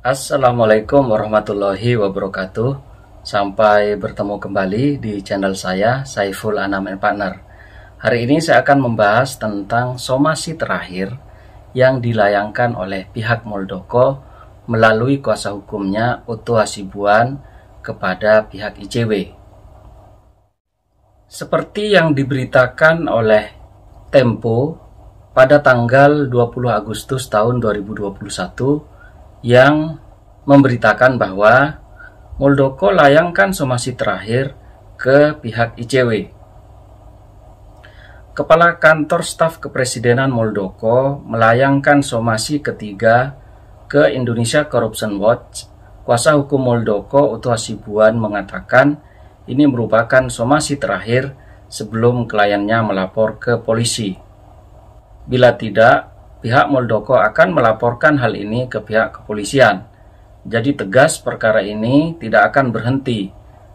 Assalamualaikum warahmatullahi wabarakatuh. Sampai bertemu kembali di channel saya, Saiful Anam and Partner. Hari ini saya akan membahas tentang somasi terakhir yang dilayangkan oleh pihak Muldoko melalui kuasa hukumnya Otto Hasibuan kepada pihak ICW. Seperti yang diberitakan oleh Tempo pada tanggal 20 Agustus tahun 2021 yang memberitakan bahwa Muldoko layangkan somasi terakhir ke pihak ICW. Kepala Kantor Staf Kepresidenan Muldoko melayangkan somasi ketiga ke Indonesia Corruption Watch. Kuasa hukum Muldoko Otto Hasibuan mengatakan ini merupakan somasi terakhir sebelum kliennya melapor ke polisi. Bila tidak, pihak Muldoko akan melaporkan hal ini ke pihak kepolisian. Jadi tegas perkara ini tidak akan berhenti,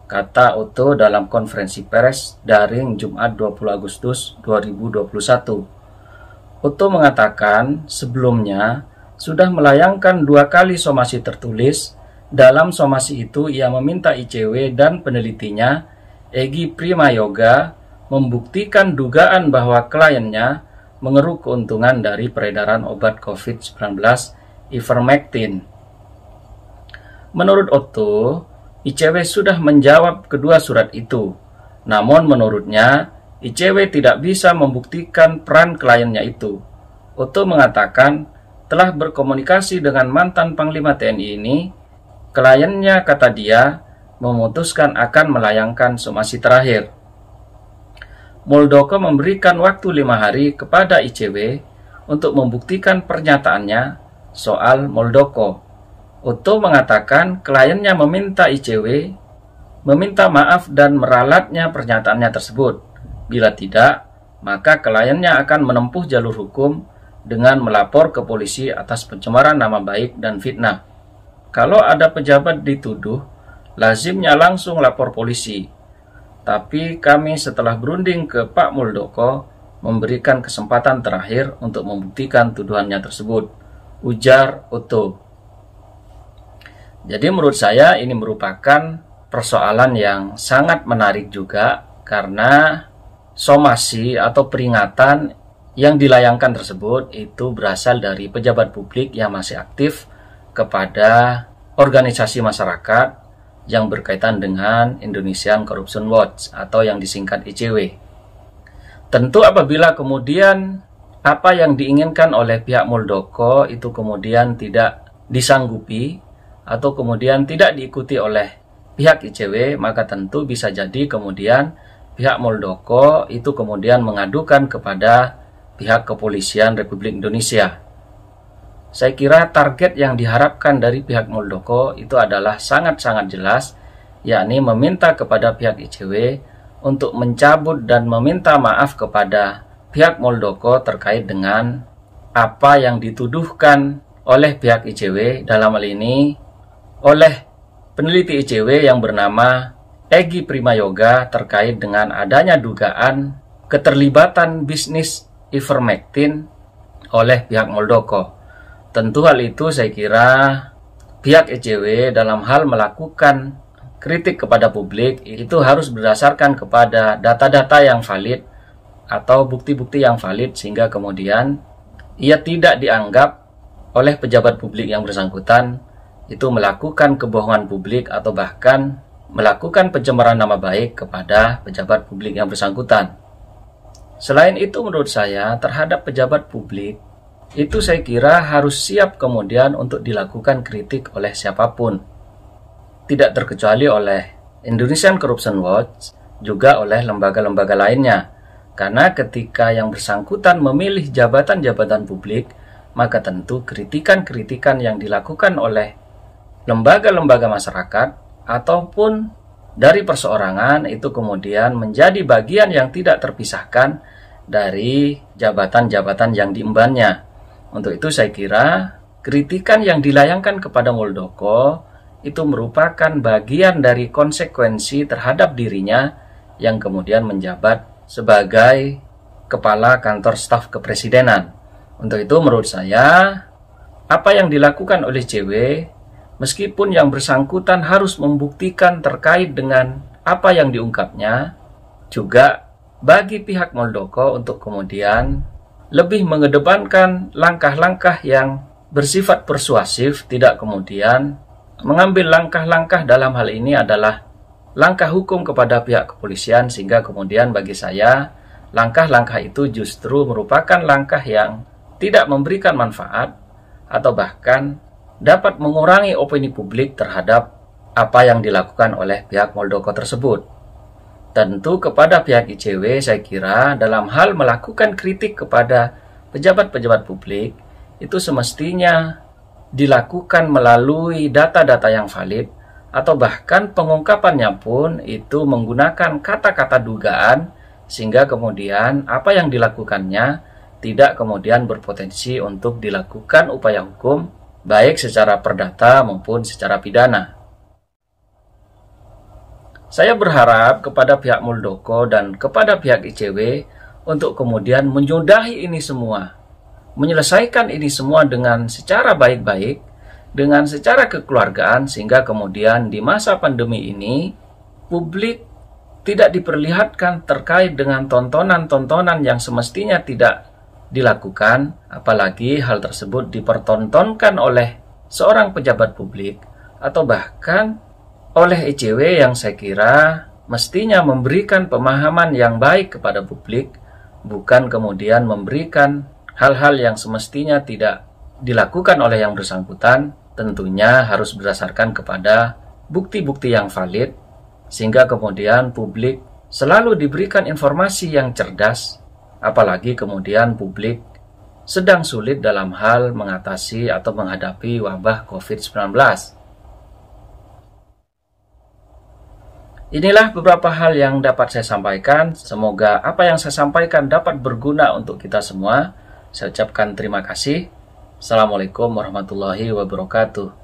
kata Otto dalam konferensi pers daring Jumat 20 Agustus 2021. Otto mengatakan sebelumnya sudah melayangkan 2 kali somasi tertulis. Dalam somasi itu ia meminta ICW dan penelitinya Egy Primayoga membuktikan dugaan bahwa kliennya mengeruk keuntungan dari peredaran obat COVID-19 ivermectin. Menurut Otto, ICW sudah menjawab kedua surat itu. Namun menurutnya, ICW tidak bisa membuktikan peran kliennya itu. Otto mengatakan telah berkomunikasi dengan mantan Panglima TNI ini. Kliennya, kata dia, memutuskan akan melayangkan somasi terakhir. Muldoko memberikan waktu 5 hari kepada ICW untuk membuktikan pernyataannya soal Muldoko. Otto mengatakan kliennya meminta ICW meminta maaf dan meralatnya pernyataannya tersebut. Bila tidak, maka kliennya akan menempuh jalur hukum dengan melapor ke polisi atas pencemaran nama baik dan fitnah. Kalau ada pejabat dituduh, lazimnya langsung lapor polisi. Tapi kami setelah berunding ke Pak Muldoko memberikan kesempatan terakhir untuk membuktikan tuduhannya tersebut, ujar Otto. Jadi menurut saya ini merupakan persoalan yang sangat menarik juga karena somasi atau peringatan yang dilayangkan tersebut itu berasal dari pejabat publik yang masih aktif kepada organisasi masyarakat yang berkaitan dengan Indonesian Corruption Watch atau yang disingkat ICW. Tentu apabila kemudian apa yang diinginkan oleh pihak Muldoko itu kemudian tidak disanggupi atau kemudian tidak diikuti oleh pihak ICW, maka tentu bisa jadi kemudian pihak Muldoko itu kemudian mengadukan kepada pihak kepolisian Republik Indonesia. Saya kira target yang diharapkan dari pihak Muldoko itu adalah sangat-sangat jelas, yakni meminta kepada pihak ICW untuk mencabut dan meminta maaf kepada pihak Muldoko terkait dengan apa yang dituduhkan oleh pihak ICW, dalam hal ini oleh peneliti ICW yang bernama Egy Primayoga terkait dengan adanya dugaan keterlibatan bisnis ivermectin oleh pihak Muldoko. Tentu hal itu saya kira pihak ICW dalam hal melakukan kritik kepada publik itu harus berdasarkan kepada data-data yang valid atau bukti-bukti yang valid sehingga kemudian ia tidak dianggap oleh pejabat publik yang bersangkutan itu melakukan kebohongan publik atau bahkan melakukan pencemaran nama baik kepada pejabat publik yang bersangkutan. Selain itu menurut saya terhadap pejabat publik itu saya kira harus siap kemudian untuk dilakukan kritik oleh siapapun. Tidak terkecuali oleh Indonesian Corruption Watch, juga oleh lembaga-lembaga lainnya. Karena ketika yang bersangkutan memilih jabatan-jabatan publik, maka tentu kritikan-kritikan yang dilakukan oleh lembaga-lembaga masyarakat ataupun dari perseorangan itu kemudian menjadi bagian yang tidak terpisahkan dari jabatan-jabatan yang diembannya. Untuk itu saya kira kritikan yang dilayangkan kepada Muldoko itu merupakan bagian dari konsekuensi terhadap dirinya yang kemudian menjabat sebagai Kepala Kantor Staf Kepresidenan. Untuk itu menurut saya apa yang dilakukan oleh ICW meskipun yang bersangkutan harus membuktikan terkait dengan apa yang diungkapnya, juga bagi pihak Muldoko untuk kemudian lebih mengedepankan langkah-langkah yang bersifat persuasif, tidak kemudian mengambil langkah-langkah dalam hal ini adalah langkah hukum kepada pihak kepolisian, sehingga kemudian bagi saya langkah-langkah itu justru merupakan langkah yang tidak memberikan manfaat atau bahkan dapat mengurangi opini publik terhadap apa yang dilakukan oleh pihak Muldoko tersebut. Tentu kepada pihak ICW saya kira dalam hal melakukan kritik kepada pejabat-pejabat publik itu semestinya dilakukan melalui data-data yang valid, atau bahkan pengungkapannya pun itu menggunakan kata-kata dugaan, sehingga kemudian apa yang dilakukannya tidak kemudian berpotensi untuk dilakukan upaya hukum baik secara perdata maupun secara pidana. Saya berharap kepada pihak Muldoko dan kepada pihak ICW untuk kemudian menyudahi ini semua, menyelesaikan ini semua dengan secara baik-baik, dengan secara kekeluargaan, sehingga kemudian di masa pandemi ini publik tidak diperlihatkan terkait dengan tontonan-tontonan yang semestinya tidak dilakukan, apalagi hal tersebut dipertontonkan oleh seorang pejabat publik atau bahkan oleh ICW yang saya kira mestinya memberikan pemahaman yang baik kepada publik, bukan kemudian memberikan hal-hal yang semestinya tidak dilakukan oleh yang bersangkutan. Tentunya harus berdasarkan kepada bukti-bukti yang valid, sehingga kemudian publik selalu diberikan informasi yang cerdas, apalagi kemudian publik sedang sulit dalam hal mengatasi atau menghadapi wabah COVID-19. Inilah beberapa hal yang dapat saya sampaikan. Semoga apa yang saya sampaikan dapat berguna untuk kita semua. Saya ucapkan terima kasih. Assalamualaikum warahmatullahi wabarakatuh.